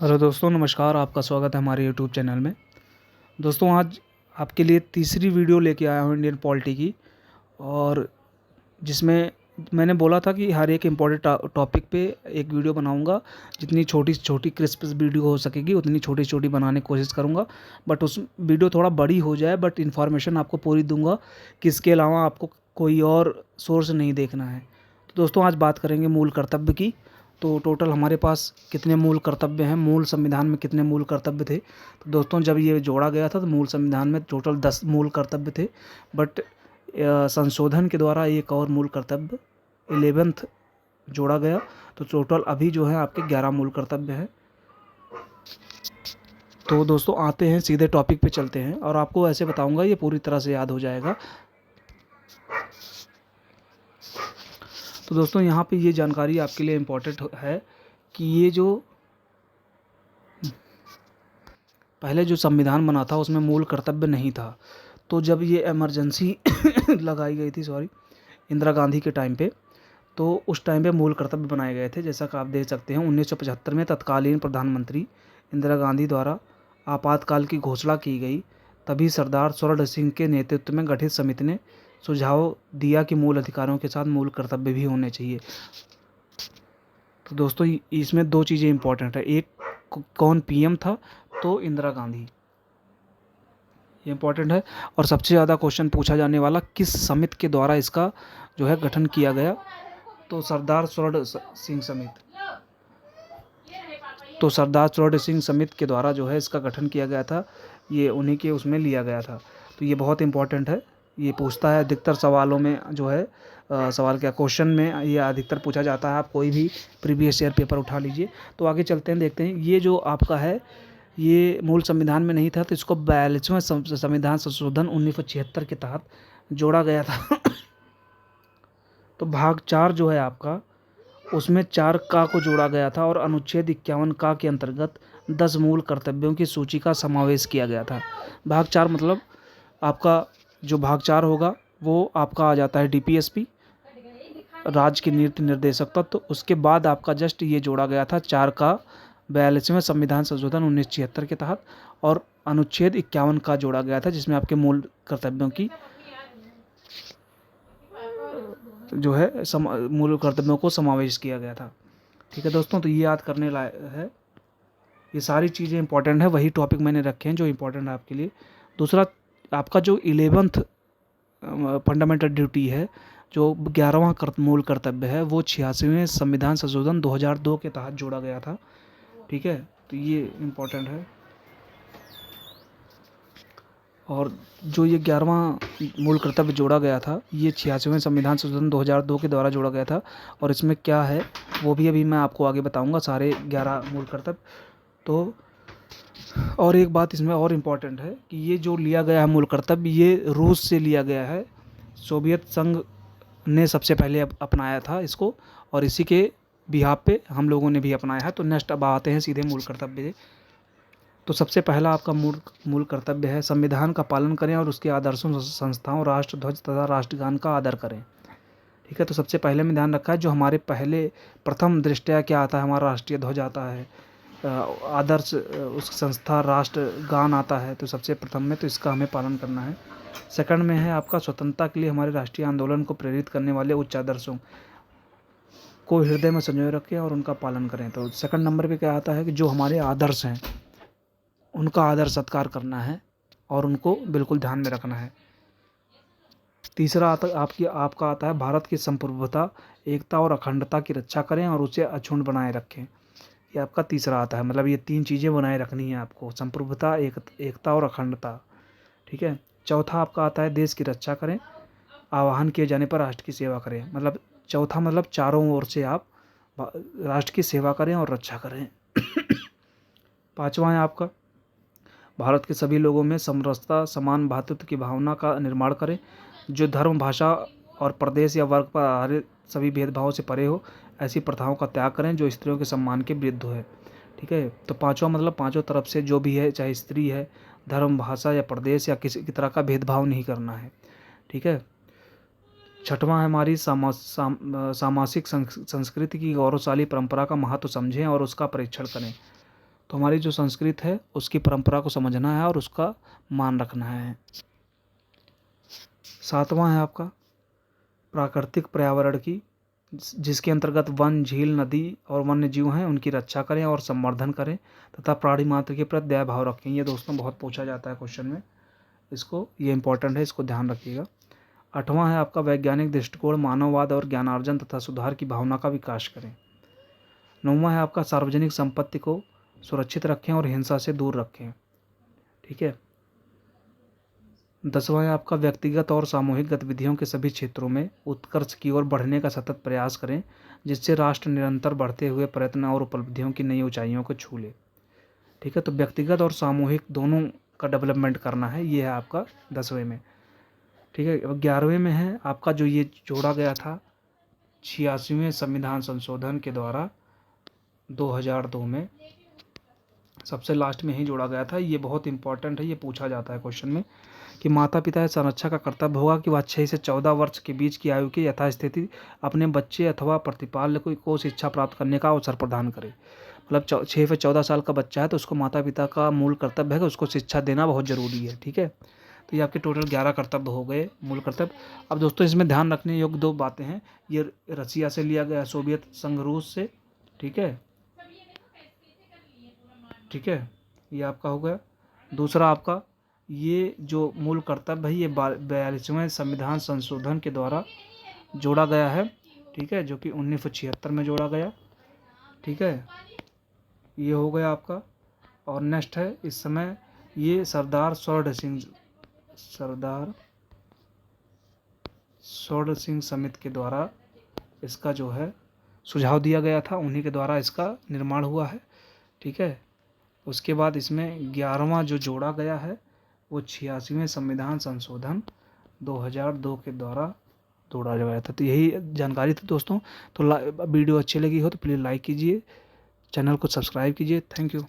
Hello दोस्तों, नमस्कार। आपका स्वागत है हमारे यूट्यूब चैनल में। दोस्तों, आज आपके लिए तीसरी वीडियो लेके आया हूँ इंडियन पॉलिटी की, और जिसमें मैंने बोला था कि हर एक इम्पोर्टेंट टॉपिक पे एक वीडियो बनाऊंगा। जितनी छोटी छोटी क्रिस्प वीडियो हो सकेगी उतनी छोटी छोटी बनाने की कोशिश करूंगा, बट उस वीडियो थोड़ा बड़ी हो जाए, बट इन्फॉर्मेशन आपको पूरी दूंगा कि इसके अलावा आपको कोई और सोर्स नहीं देखना है। तो दोस्तों, आज बात करेंगे मूल कर्तव्य की। तो टोटल हमारे पास कितने मूल कर्तव्य हैं, मूल संविधान में कितने मूल कर्तव्य थे। तो दोस्तों, जब ये जोड़ा गया था तो मूल संविधान में टोटल 10 मूल कर्तव्य थे, बट संशोधन के द्वारा एक और मूल कर्तव्य 11th जोड़ा गया। तो टोटल अभी जो है आपके 11 मूल कर्तव्य हैं। तो दोस्तों, आते हैं सीधे टॉपिक पे चलते हैं, और आपको ऐसे बताऊंगा ये पूरी तरह से याद हो जाएगा। तो दोस्तों, यहाँ पे ये जानकारी आपके लिए इम्पोर्टेंट है कि ये जो पहले जो संविधान बना था उसमें मूल कर्तव्य नहीं था। तो जब ये इमरजेंसी लगाई गई थी, इंदिरा गांधी के टाइम पे, तो उस टाइम पे मूल कर्तव्य बनाए गए थे। जैसा कि आप देख सकते हैं, 1975 में तत्कालीन प्रधानमंत्री इंदिरा गांधी द्वारा आपातकाल की घोषणा की गई। तभी सरदार स्वर्ण सिंह के नेतृत्व में गठित समिति ने सुझाव दिया कि मूल अधिकारों के साथ मूल कर्तव्य भी होने चाहिए। तो दोस्तों, इसमें दो चीज़ें इंपॉर्टेंट है। एक, कौन पीएम था, तो इंदिरा गांधी, ये इंपॉर्टेंट है। और सबसे ज़्यादा क्वेश्चन पूछा जाने वाला, किस समिति के द्वारा इसका जो है गठन किया गया, तो सरदार स्वर्ण सिंह समिति। तो सरदार स्वर्ण सिंह समिति के द्वारा जो है इसका गठन किया गया था, ये उन्हीं के उसमें लिया गया था। तो ये बहुत इंपॉर्टेंट है, ये पूछता है अधिकतर सवालों में जो है सवाल क्या क्वेश्चन में ये अधिकतर पूछा जाता है। आप कोई भी प्रीवियस ईयर पेपर उठा लीजिए। तो आगे चलते हैं, देखते हैं। ये जो आपका है ये मूल संविधान में नहीं था, तो इसको 42वें संविधान संशोधन 1976 के तहत जोड़ा गया था। तो भाग 4 जो है आपका, उसमें 4 का को जोड़ा गया था, और अनुच्छेद 51 का के अंतर्गत 10 मूल कर्तव्यों की सूची का समावेश किया गया था। भाग 4 मतलब आपका जो भाग 4 होगा वो आपका आ जाता है डीपीएसपी, राज्य के नीति निर्देशक तत्व। तो उसके बाद आपका जस्ट ये जोड़ा गया था 4 का 42वें संविधान संशोधन 1976 के तहत, और अनुच्छेद 51 का जोड़ा गया था, जिसमें आपके मूल कर्तव्यों की जो है मूल कर्तव्यों को समावेश किया गया था। ठीक है दोस्तों, तो ये याद करने लायक है। ये सारी चीज़ें इंपॉर्टेंट है, वही टॉपिक मैंने रखे हैं जो इंपॉर्टेंट है आपके लिए। दूसरा, आपका जो 11th फंडामेंटल ड्यूटी है, जो 11वां मूल कर्तव्य है, वो 86वें संविधान संशोधन 2002 के तहत जोड़ा गया था। ठीक है, तो ये इम्पोर्टेंट है। और जो ये 11वां मूल कर्तव्य जोड़ा गया था, ये 86वें संविधान संशोधन 2002 के द्वारा जोड़ा गया था। और इसमें क्या है वो भी अभी मैं आपको आगे बताऊंगा, सारे 11 मूल कर्तव्य। तो और एक बात इसमें और इम्पॉर्टेंट है कि ये जो लिया गया है मूल कर्तव्य, ये रूस से लिया गया है। सोवियत संघ ने सबसे पहले अपनाया था इसको, और इसी के बिहाफ पे हम लोगों ने भी अपनाया है। तो नेक्स्ट अब आते हैं सीधे मूल कर्तव्य। तो सबसे पहला आपका मूल कर्तव्य है, संविधान का पालन करें और उसके आदर्शों, संस्थाओं, राष्ट्रध्वज तथा राष्ट्रगान का आदर करें। ठीक है, तो सबसे पहले में ध्यान रखा है, जो हमारे पहले प्रथम दृष्टया क्या आता है, हमारा राष्ट्रीय ध्वज आता है, आदर्श उस संस्था राष्ट्रगान आता है, तो सबसे प्रथम में तो इसका हमें पालन करना है। सेकंड में है आपका, स्वतंत्रता के लिए हमारे राष्ट्रीय आंदोलन को प्रेरित करने वाले उच्च आदर्शों को हृदय में संजोए रखें और उनका पालन करें। तो सेकंड नंबर पे क्या आता है कि जो हमारे आदर्श हैं उनका आदर सत्कार करना है और उनको बिल्कुल ध्यान में रखना है। तीसरा आपका आता है, भारत की संप्रभुता, एकता और अखंडता की रक्षा करें और उसे अक्षुण्ण बनाए रखें। ये आपका तीसरा आता है, मतलब ये 3 चीज़ें बनाए रखनी है आपको, संप्रभुता, एकता और अखंडता। ठीक है। चौथा आपका आता है, देश की रक्षा करें, आह्वान किए जाने पर राष्ट्र की सेवा करें। मतलब चौथा मतलब चारों ओर से आप राष्ट्र की सेवा करें और रक्षा करें। पांचवा है आपका, भारत के सभी लोगों में समरसता, समान भातृत्व की भावना का निर्माण करें, जो धर्म, भाषा और प्रदेश या वर्ग पर आधारित सभी भेदभाव से परे हो। ऐसी प्रथाओं का त्याग करें जो स्त्रियों के सम्मान के विरुद्ध है। ठीक है, तो पांचवा मतलब पांचों तरफ से जो भी है, चाहे स्त्री है, धर्म, भाषा या प्रदेश या किसी की तरह का भेदभाव नहीं करना है। ठीक है। छठवां है हमारी सामासिक संस्कृति की गौरवशाली परंपरा का महत्व समझें और उसका परीक्षण करें। तो हमारी जो संस्कृति है उसकी परंपरा को समझना है और उसका मान रखना है। 7वां है आपका प्राकृतिक पर्यावरण की, जिसके अंतर्गत वन, झील, नदी और वन्य जीव हैं उनकी रक्षा करें और संवर्धन करें तथा प्राणी मात्र के प्रति दया भाव रखें। ये दोस्तों बहुत पूछा जाता है क्वेश्चन में, इसको ये इंपॉर्टेंट है, इसको ध्यान रखिएगा। 8वां है आपका वैज्ञानिक दृष्टिकोण, मानववाद और ज्ञानार्जन तथा सुधार की भावना का विकास करें। 9वां है आपका सार्वजनिक संपत्ति को सुरक्षित रखें और हिंसा से दूर रखें। ठीक है। 10वां है आपका व्यक्तिगत और सामूहिक गतिविधियों के सभी क्षेत्रों में उत्कर्ष की ओर बढ़ने का सतत प्रयास करें, जिससे राष्ट्र निरंतर बढ़ते हुए प्रयत्न और उपलब्धियों की नई ऊंचाइयों को छू ले। ठीक है। तो व्यक्तिगत और सामूहिक दोनों का डेवलपमेंट करना है, ये है आपका 10वें में। ठीक है। 11वें में है आपका जो ये जोड़ा गया था 86वें संविधान संशोधन के द्वारा 2002 में, सबसे लास्ट में ही जोड़ा गया था। ये बहुत इंपॉर्टेंट है, ये पूछा जाता है क्वेश्चन में कि माता पिता या संरक्षक का कर्तव्य होगा कि वह 6 से 14 वर्ष के बीच की आयु की यथास्थिति अपने बच्चे अथवा प्रतिपाल्य को शिक्षा प्राप्त करने का अवसर प्रदान करे। मतलब 6 से 14 साल का बच्चा है तो उसको माता पिता का मूल कर्तव्य है कि उसको शिक्षा देना बहुत ज़रूरी है। ठीक है। तो ये आपके टोटल 11 कर्तव्य हो गए, मूल कर्तव्य। अब दोस्तों इसमें ध्यान रखने योग्य 2 बातें हैं। ये रसिया से लिया गया, सोवियत संघ रूस से। ठीक है। ठीक है, ये आपका हो गया। दूसरा आपका ये जो मूल कर्तव्य है ये 42वें संविधान संशोधन के द्वारा जोड़ा गया है। ठीक है, जो कि 1976 में जोड़ा गया। ठीक है, ये हो गया आपका। और नेक्स्ट है इस समय ये सरदार स्वर्ण सिंह समिति के द्वारा इसका जो है सुझाव दिया गया था, उन्हीं के द्वारा इसका निर्माण हुआ है। ठीक है। उसके बाद इसमें 11वां जो जोड़ा गया है वो 86वें संविधान संशोधन 2002 के द्वारा जोड़ा गया था। तो यही जानकारी थी दोस्तों। तो वीडियो अच्छी लगी हो तो प्लीज़ लाइक कीजिए, चैनल को सब्सक्राइब कीजिए। Thank you.